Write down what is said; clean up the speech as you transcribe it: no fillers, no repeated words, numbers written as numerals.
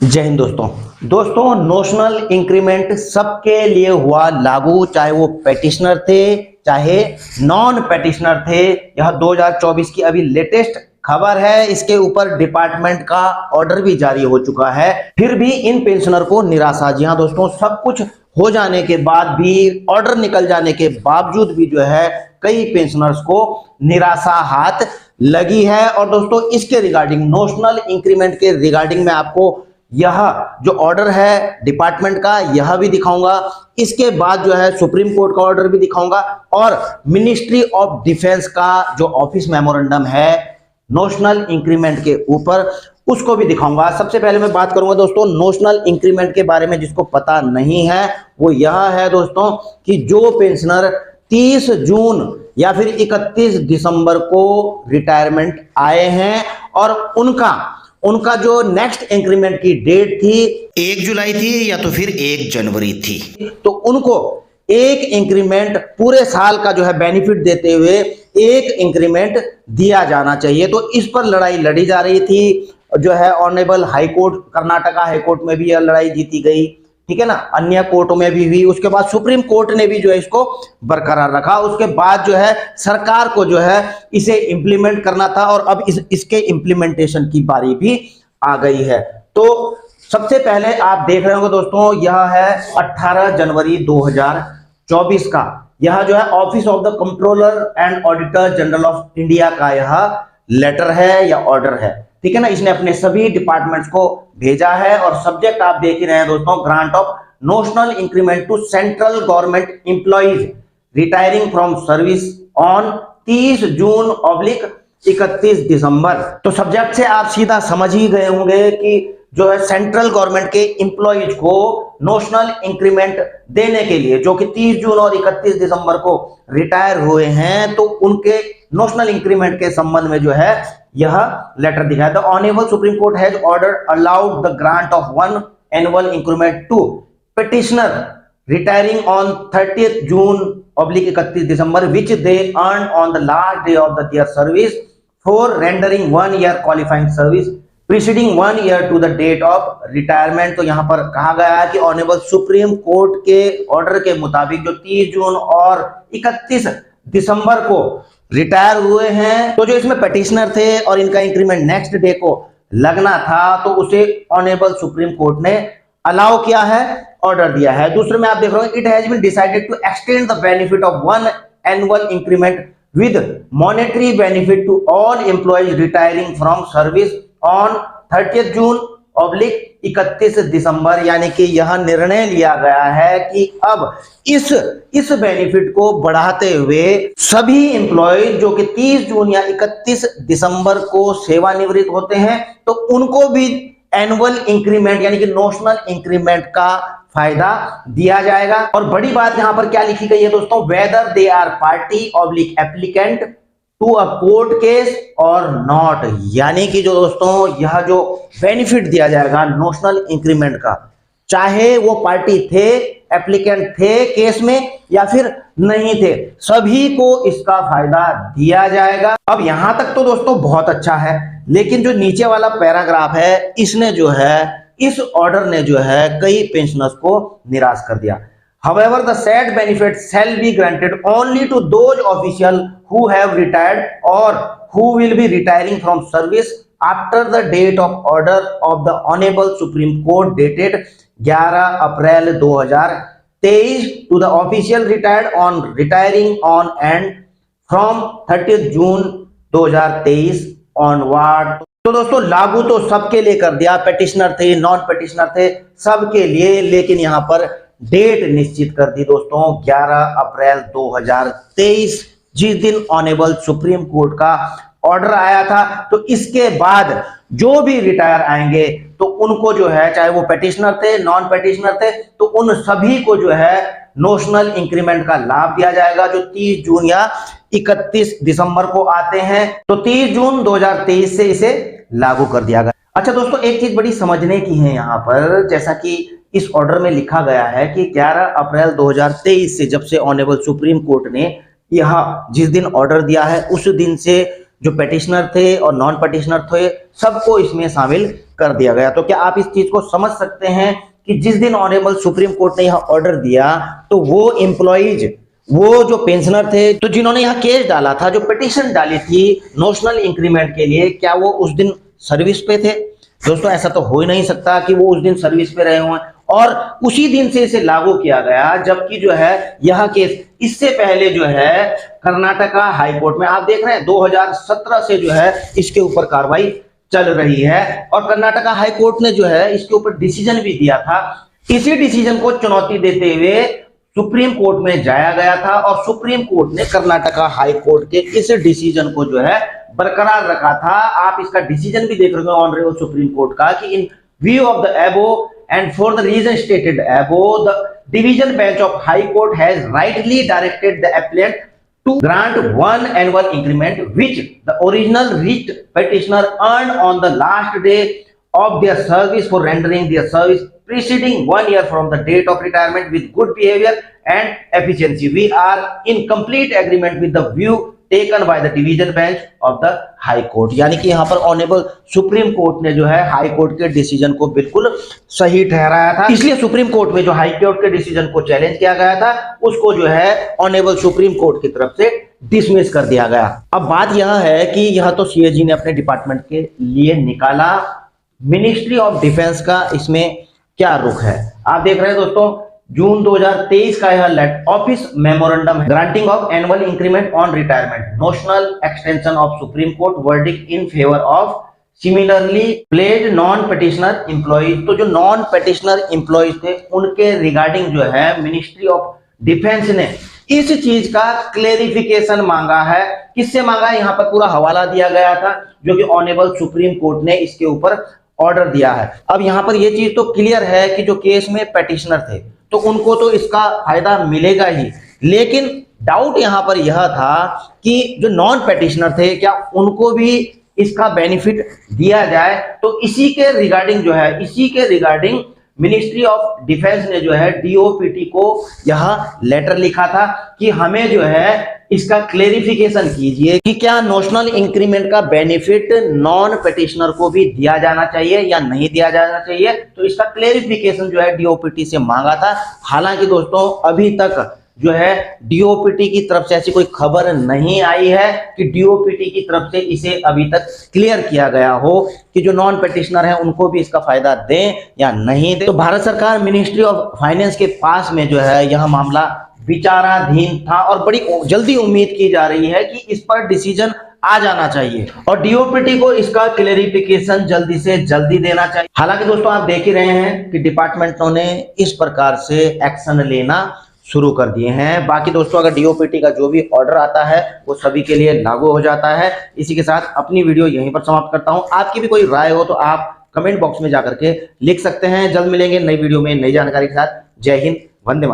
जय हिंद दोस्तों notional increment सबके लिए हुआ लागू, चाहे वो पेटिशनर थे चाहे नॉन पेटिशनर थे। यह 2024 की अभी लेटेस्ट खबर है। इसके ऊपर डिपार्टमेंट का ऑर्डर भी जारी हो चुका है। फिर भी इन पेंशनर को निराशा। जी हाँ दोस्तों, सब कुछ हो जाने के बाद भी, ऑर्डर निकल जाने के बावजूद भी जो है कई पेंशनर्स को निराशा हाथ लगी है। और दोस्तों इसके रिगार्डिंग, नोशनल इंक्रीमेंट के रिगार्डिंग में आपको यह जो ऑर्डर है डिपार्टमेंट का यह भी दिखाऊंगा। इसके बाद जो है सुप्रीम कोर्ट का ऑर्डर भी दिखाऊंगा और मिनिस्ट्री ऑफ डिफेंस का जो ऑफिस मेमोरेंडम है नोशनल इंक्रीमेंट के ऊपर, उसको भी दिखाऊंगा। सबसे पहले मैं बात करूंगा दोस्तों नोशनल इंक्रीमेंट के बारे में। जिसको पता नहीं है वो यह है दोस्तों कि जो पेंशनर 30 जून या फिर 31 दिसंबर को रिटायरमेंट आए हैं और उनका जो नेक्स्ट इंक्रीमेंट की डेट थी 1 जुलाई थी या तो फिर 1 जनवरी थी, तो उनको एक इंक्रीमेंट पूरे साल का जो है बेनिफिट देते हुए एक इंक्रीमेंट दिया जाना चाहिए। तो इस पर लड़ाई लड़ी जा रही थी। जो है honourable high court, Karnataka high court में भी यह लड़ाई जीती गई, ठीक है ना, अन्य कोर्टों में भी हुई। उसके बाद सुप्रीम कोर्ट ने भी जो है इसको बरकरार रखा। उसके बाद जो है सरकार को जो है इसे इंप्लीमेंट करना था और अब इसके इंप्लीमेंटेशन की बारी भी आ गई है। तो सबसे पहले आप देख रहे होंगे दोस्तों, यह है 18 जनवरी 2024 का। यह जो है office of the controller and auditor general of India का यह लेटर है या ऑर्डर है, ठीक है ना। इसने अपने सभी डिपार्टमेंट्स को भेजा है और सब्जेक्ट आप देख ही रहे हैं दोस्तों, grant of notional increment to central government employees retiring from service on 30 June oblique 31 December. तो सब्जेक्ट से आप सीधा समझ ही गए होंगे कि जो है सेंट्रल गवर्नमेंट के एम्प्लॉइज को नोशनल इंक्रीमेंट देने के लिए, जो कि 30 जून और 31 दिसंबर को रिटायर हुए हैं, तो उनके नोशनल इंक्रीमेंट के संबंध में जो है यह लेटर दिखा है। The honourable supreme court has ordered allowed the grant of 1 annual increment to petitioner retiring on 30th June oblique 31 December which they earned on the last day of their service for rendering 1 year qualifying service preceding 1 year to the date of retirement। तो यहाँ पर कहा गया है कि honourable supreme court के order के मुताबिक जो 30 जून और 31 दिसंबर को रिटायर हुए हैं, तो जो इसमें पेटिशनर थे और इनका इंक्रीमेंट नेक्स्ट डे को लगना था, तो उसे ऑनरेबल सुप्रीम कोर्ट ने अलाउ किया है, ऑर्डर दिया है। दूसरे में आप देख रहे हो, it has been decided to extend the benefit of 1 annual increment with monetary benefit to all employees retiring from service on 30 June oblique 31 December. यानी कि यह निर्णय लिया गया है कि अब इस बेनिफिट को बढ़ाते हुए सभी एम्प्लॉइज जो कि 30 जून या 31 दिसंबर को सेवानिवृत्त होते हैं, तो उनको भी एनुअल इंक्रीमेंट यानी कि नोशनल इंक्रीमेंट का फायदा दिया जाएगा। और बड़ी बात यहां पर क्या लिखी गई है दोस्तों, whether they are party oblique applicant to a court case और नॉट। यानी कि जो दोस्तों यह जो बेनिफिट दिया जाएगा नोशनल इंक्रीमेंट का, चाहे वो पार्टी थे, एप्लीकेंट थे केस में या फिर नहीं थे, सभी को इसका फायदा दिया जाएगा। अब यहां तक तो दोस्तों बहुत अच्छा है, लेकिन जो नीचे वाला पैराग्राफ है इसने जो है, इस ऑर्डर ने जो है कई पेंशनर्स को निराश कर दिया। However, the said benefit shall be granted only to those officials who have retired or who will be retiring from service after the date of order of the Honorable Supreme Court dated 11 April 2023 to the official retiring on and from 30 June 2023 onward। तो दोस्तों लागू तो सबके लिए कर दिया, petitioner थे, non petitioner थे, सबके लिए, लेकिन यहां पर डेट निश्चित कर दी दोस्तों 11 अप्रैल 2023, जिस दिन ऑनरेबल सुप्रीम कोर्ट का ऑर्डर आया था। तो इसके बाद जो भी रिटायर आएंगे तो उनको जो है, चाहे वो पेटिशनर थे, नॉन पेटिशनर थे, तो उन सभी को जो है नोशनल इंक्रीमेंट का लाभ दिया जाएगा, जो 30 जून या 31 दिसंबर को आते हैं। तो 30 जून 2023 से इसे लागू कर दिया गया। अच्छा दोस्तों, एक चीज बड़ी समझने की है यहाँ पर, जैसा कि इस ऑर्डर में लिखा गया है कि 11 अप्रैल 2023 से, जब से ऑनरेबल सुप्रीम कोर्ट ने यह जिस दिन ऑर्डर दिया है उस दिन से जो पेटिशनर थे और नॉन पेटिशनर थे सबको इसमें शामिल कर दिया गया। तो क्या आप इस चीज को समझ सकते हैं कि जिस दिन ऑनरेबल सुप्रीम कोर्ट ने यह ऑर्डर दिया तो वो एम्प्लॉइज, वो जो पेंशनर थे तो जिन्होंने यहाँ केस डाला था, जो पिटीशन डाली थी नोशनल इंक्रीमेंट के लिए, क्या वो उस दिन सर्विस पे थे? दोस्तों ऐसा तो हो ही नहीं सकता कि वो उस दिन सर्विस पे रहे हों और उसी दिन से इसे लागू किया गया, जबकि जो है यह केस इससे पहले जो है कर्नाटका हाई कोर्ट में आप देख रहे हैं 2017 से जो है इसके ऊपर कार्रवाई चल रही है और कर्नाटका हाई कोर्ट ने जो है इसके ऊपर डिसीजन भी दिया था। इसी डिसीजन को चुनौती देते हुए सुप्रीम कोर्ट में जाया गया था और सुप्रीम कोर्ट ने कर्नाटका हाई कोर्ट के इस डिसीजन को जो है बरकरार रखा था। आप इसका डिसीजन भी देख रहे हो ऑनरेबल सुप्रीम कोर्ट का कि इन व्यू ऑफ द एबो and for the reason stated above, the division bench of high court has rightly directed the appellant to grant one annual increment which the original writ petitioner earned on the last day of their service for rendering their service preceding 1 year from the date of retirement with good behavior and efficiency. We are in complete agreement with the view taken by the division bench of the high court। यानी कि यहाँ पर honourable supreme court ने जो है high court के decision को बिल्कुल सही ठहराया था। इसलिए सुप्रीम कोर्ट में जो हाई कोर्ट के डिसीजन को चैलेंज किया गया था उसको जो है ऑनरेबल सुप्रीम कोर्ट की तरफ से डिसमिस कर दिया गया। अब बात यह है कि यह तो सीएजी ने अपने डिपार्टमेंट के लिए निकाला, मिनिस्ट्री ऑफ डिफेंस का इसमें क्या रुख है आप देख रहे हैं दोस्तों। जून 2023 का यह ऑफिस मेमोरेंडम है, granting of annual increment on retirement, notional extension of supreme court verdict in favour of similarly played non petitioner employees. तो जो नॉन पेटिशनर एम्प्लॉइज थे उनके रिगार्डिंग जो है मिनिस्ट्री ऑफ डिफेंस ने इस चीज का क्लेरिफिकेशन मांगा है। किससे मांगा है? यहाँ पर पूरा हवाला दिया गया था जो कि ऑनरेबल सुप्रीम कोर्ट ने इसके ऊपर ऑर्डर दिया है। अब यहाँ पर यह चीज तो क्लियर है कि जो केस में पेटिशनर थे तो उनको तो इसका फायदा मिलेगा ही, लेकिन डाउट यहां पर यह था कि जो नॉन पेटिशनर थे क्या उनको भी इसका बेनिफिट दिया जाए। तो इसी के रिगार्डिंग मिनिस्ट्री ऑफ डिफेंस ने जो है डीओपीटी को यह लेटर लिखा था कि हमें जो है इसका क्लेरिफिकेशन कीजिए कि क्या नोशनल इंक्रीमेंट का बेनिफिट नॉन पेटिशनर को भी दिया जाना चाहिए या नहीं दिया जाना चाहिए। तो इसका क्लेरिफिकेशन जो है डीओपीटी से मांगा था। हालांकि दोस्तों अभी तक जो है डीओपीटी की तरफ से ऐसी कोई खबर नहीं आई है कि डीओपीटी की तरफ से इसे अभी तक क्लियर किया गया हो कि जो नॉन पेटिशनर हैं उनको भी इसका फायदा दें या नहीं दें। तो भारत सरकार मिनिस्ट्री ऑफ फाइनेंस के पास में जो है यह मामला विचाराधीन था और बड़ी जल्दी उम्मीद की जा रही है कि इस पर डिसीजन आ जाना चाहिए और डीओपीटी को इसका क्लेरिफिकेशन जल्दी से जल्दी देना चाहिए। हालांकि दोस्तों आप देख ही रहे हैं कि डिपार्टमेंटों ने इस प्रकार से एक्शन लेना शुरू कर दिए हैं। बाकी दोस्तों अगर डीओपीटी का जो भी ऑर्डर आता है वो सभी के लिए लागू हो जाता है। इसी के साथ अपनी वीडियो यहीं पर समाप्त करता हूं। आपकी भी कोई राय हो तो आप कमेंट बॉक्स में जाकर के लिख सकते हैं। जल्द मिलेंगे नई वीडियो में नई जानकारी के साथ। जय हिंद, वंदे मातरम।